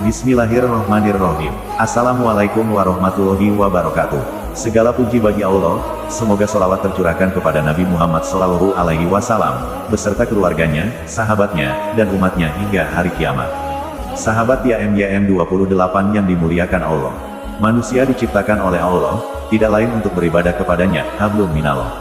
Bismillahirrohmanirrohim. Assalamualaikum warahmatullahi wabarakatuh. Segala puji bagi Allah, semoga sholawat tercurahkan kepada Nabi Muhammad SAW, beserta keluarganya, sahabatnya, dan umatnya hingga hari kiamat. Sahabat YM 28 yang dimuliakan Allah. Manusia diciptakan oleh Allah, tidak lain untuk beribadah kepadanya, hablum minallah.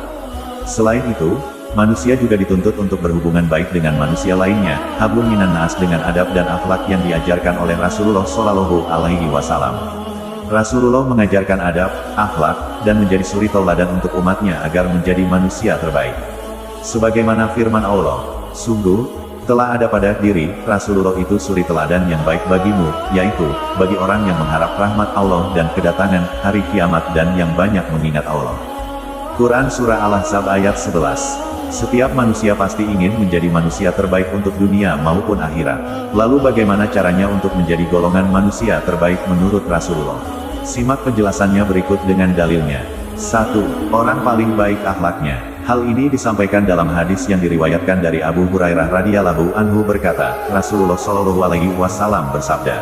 Selain itu, manusia juga dituntut untuk berhubungan baik dengan manusia lainnya, hablum minan nas, dengan adab dan akhlak yang diajarkan oleh Rasulullah SAW. Rasulullah mengajarkan adab, akhlak, dan menjadi suri tauladan untuk umatnya agar menjadi manusia terbaik. Sebagaimana firman Allah, sungguh, telah ada pada diri Rasulullah itu suri teladan yang baik bagimu, yaitu, bagi orang yang mengharap rahmat Allah dan kedatangan hari kiamat dan yang banyak mengingat Allah. Quran Surah Al-Ahzab ayat 11. Setiap manusia pasti ingin menjadi manusia terbaik untuk dunia maupun akhirat. Lalu bagaimana caranya untuk menjadi golongan manusia terbaik menurut Rasulullah? Simak penjelasannya berikut dengan dalilnya. 1. Orang paling baik akhlaknya. Hal ini disampaikan dalam hadis yang diriwayatkan dari Abu Hurairah radhiyallahu anhu berkata, Rasulullah SAW bersabda,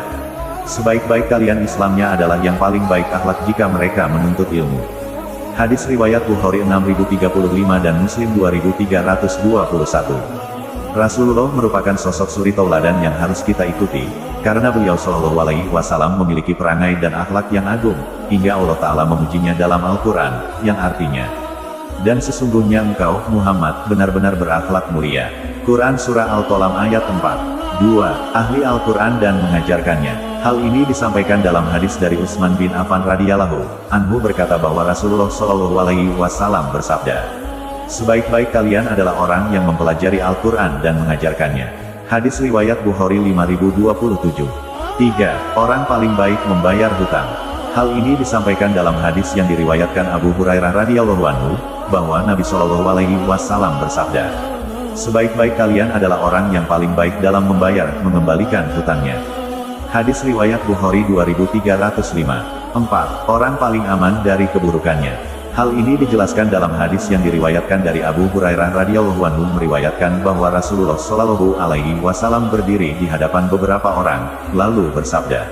sebaik-baik kalian Islamnya adalah yang paling baik akhlak jika mereka menuntut ilmu. Hadis riwayat Bukhari 6035 dan Muslim 2321. Rasulullah merupakan sosok suri tauladan yang harus kita ikuti, karena beliau SAW memiliki perangai dan akhlak yang agung, hingga Allah Ta'ala memujinya dalam Al-Quran, yang artinya, dan sesungguhnya engkau, Muhammad, benar-benar berakhlak mulia. Quran Surah Al-Tolam ayat 4. 2. Ahli Al-Quran dan mengajarkannya. Hal ini disampaikan dalam hadis dari Utsman bin Affan radhiyallahu anhu berkata bahwa Rasulullah SAW bersabda, sebaik-baik kalian adalah orang yang mempelajari Al-Quran dan mengajarkannya. Hadis riwayat Bukhari 5027. 3. Orang paling baik membayar hutang. Hal ini disampaikan dalam hadis yang diriwayatkan Abu Hurairah radhiyallahu anhu, bahwa Nabi SAW bersabda, sebaik-baik kalian adalah orang yang paling baik dalam mengembalikan hutangnya. Hadis riwayat Bukhari 2305. 4. Orang paling aman dari keburukannya. Hal ini dijelaskan dalam hadis yang diriwayatkan dari Abu Hurairah radhiyallahu anhu meriwayatkan bahwa Rasulullah SAW berdiri di hadapan beberapa orang, lalu bersabda,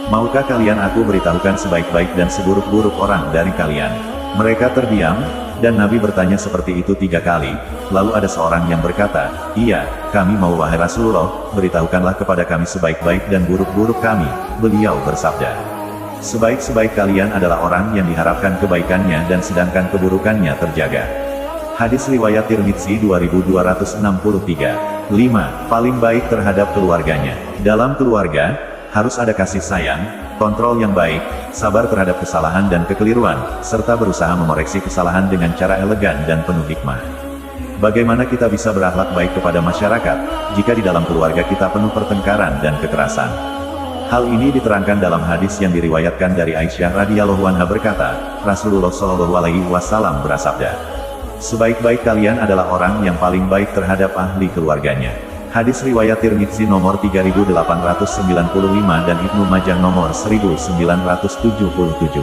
maukah kalian aku beritahukan sebaik-baik dan seburuk-buruk orang dari kalian? Mereka terdiam, dan Nabi bertanya seperti itu 3 kali, lalu ada seorang yang berkata, iya, kami mau wahai Rasulullah, beritahukanlah kepada kami sebaik-baik dan buruk-buruk kami. Beliau bersabda, sebaik-sebaik kalian adalah orang yang diharapkan kebaikannya dan sedangkan keburukannya terjaga. Hadis riwayat Tirmidzi 2263. 5. Paling baik terhadap keluarganya. Dalam keluarga, harus ada kasih sayang, kontrol yang baik, sabar terhadap kesalahan dan kekeliruan, serta berusaha memoreksi kesalahan dengan cara elegan dan penuh hikmah. Bagaimana kita bisa berakhlak baik kepada masyarakat, jika di dalam keluarga kita penuh pertengkaran dan kekerasan? Hal ini diterangkan dalam hadis yang diriwayatkan dari Aisyah radhiyallahu anha berkata, Rasulullah SAW bersabda, sebaik-baik kalian adalah orang yang paling baik terhadap ahli keluarganya. Hadis riwayat Tirmidzi nomor 3895 dan Ibnu Majah nomor 1977.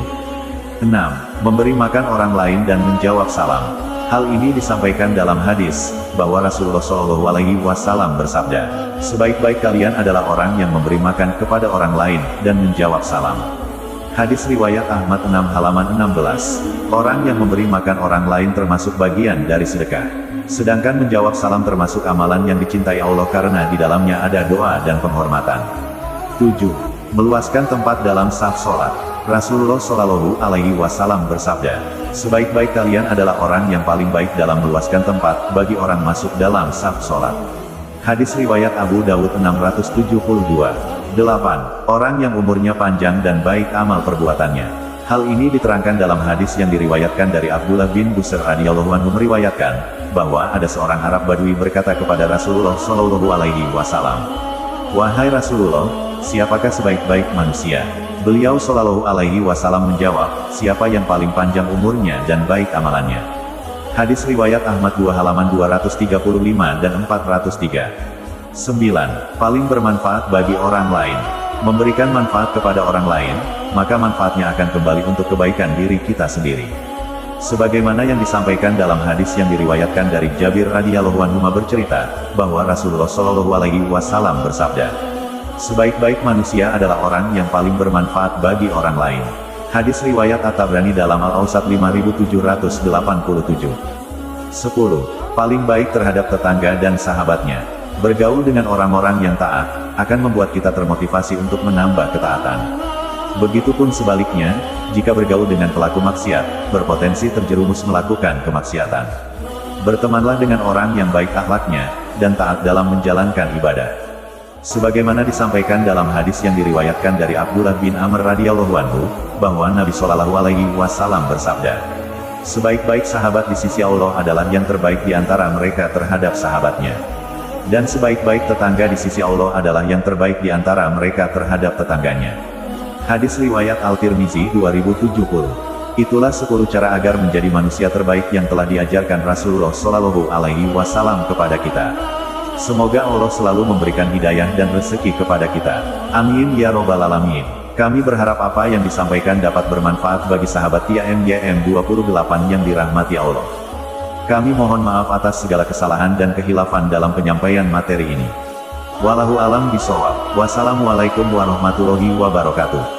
6. Memberi makan orang lain dan menjawab salam. Hal ini disampaikan dalam hadis, bahwa Rasulullah SAW bersabda, sebaik-baik kalian adalah orang yang memberi makan kepada orang lain, dan menjawab salam. Hadis riwayat Ahmad 6 halaman 16. Orang yang memberi makan orang lain termasuk bagian dari sedekah. Sedangkan menjawab salam termasuk amalan yang dicintai Allah karena di dalamnya ada doa dan penghormatan. 7. Meluaskan tempat dalam saf sholat. Rasulullah SAW bersabda, sebaik-baik kalian adalah orang yang paling baik dalam meluaskan tempat bagi orang masuk dalam saf sholat. Hadis riwayat Abu Dawud 672. 8. Orang yang umurnya panjang dan baik amal perbuatannya. Hal ini diterangkan dalam hadis yang diriwayatkan dari Abdullah bin Busr radhiyallahu anhu meriwayatkan, bahwa ada seorang Arab Badui berkata kepada Rasulullah SAW, wahai Rasulullah, siapakah sebaik-baik manusia? Beliau SAW menjawab, siapa yang paling panjang umurnya dan baik amalannya. Hadis riwayat Ahmad 2 halaman 235 dan 403. 9. Paling bermanfaat bagi orang lain. Memberikan manfaat kepada orang lain, maka manfaatnya akan kembali untuk kebaikan diri kita sendiri. Sebagaimana yang disampaikan dalam hadis yang diriwayatkan dari Jabir radhiyallahu anhu bercerita, bahwa Rasulullah SAW bersabda, Sebaik-baik manusia adalah orang yang paling bermanfaat bagi orang lain. Hadis riwayat At-Tabrani dalam Al-Awsat 5787. 10. Paling baik terhadap tetangga dan sahabatnya. Bergaul dengan orang-orang yang taat, akan membuat kita termotivasi untuk menambah ketaatan. Begitupun sebaliknya, jika bergaul dengan pelaku maksiat, berpotensi terjerumus melakukan kemaksiatan. Bertemanlah dengan orang yang baik akhlaknya, dan taat dalam menjalankan ibadah. Sebagaimana disampaikan dalam hadis yang diriwayatkan dari Abdullah bin Amr radhiyallahu anhu, bahwa Nabi Shallallahu alaihi wasallam bersabda, sebaik-baik sahabat di sisi Allah adalah yang terbaik di antara mereka terhadap sahabatnya. Dan sebaik-baik tetangga di sisi Allah adalah yang terbaik di antara mereka terhadap tetangganya. Hadis riwayat Al-Tirmizi 2070. Itulah 10 cara agar menjadi manusia terbaik yang telah diajarkan Rasulullah Shallallahu alaihi wasallam kepada kita. Semoga Allah selalu memberikan hidayah dan rezeki kepada kita. Amin ya robbal alamin. Kami berharap apa yang disampaikan dapat bermanfaat bagi sahabat YM 28 yang dirahmati Allah. Kami mohon maaf atas segala kesalahan dan kehilafan dalam penyampaian materi ini. Wallahu alam bishawab. Wassalamualaikum warahmatullahi wabarakatuh.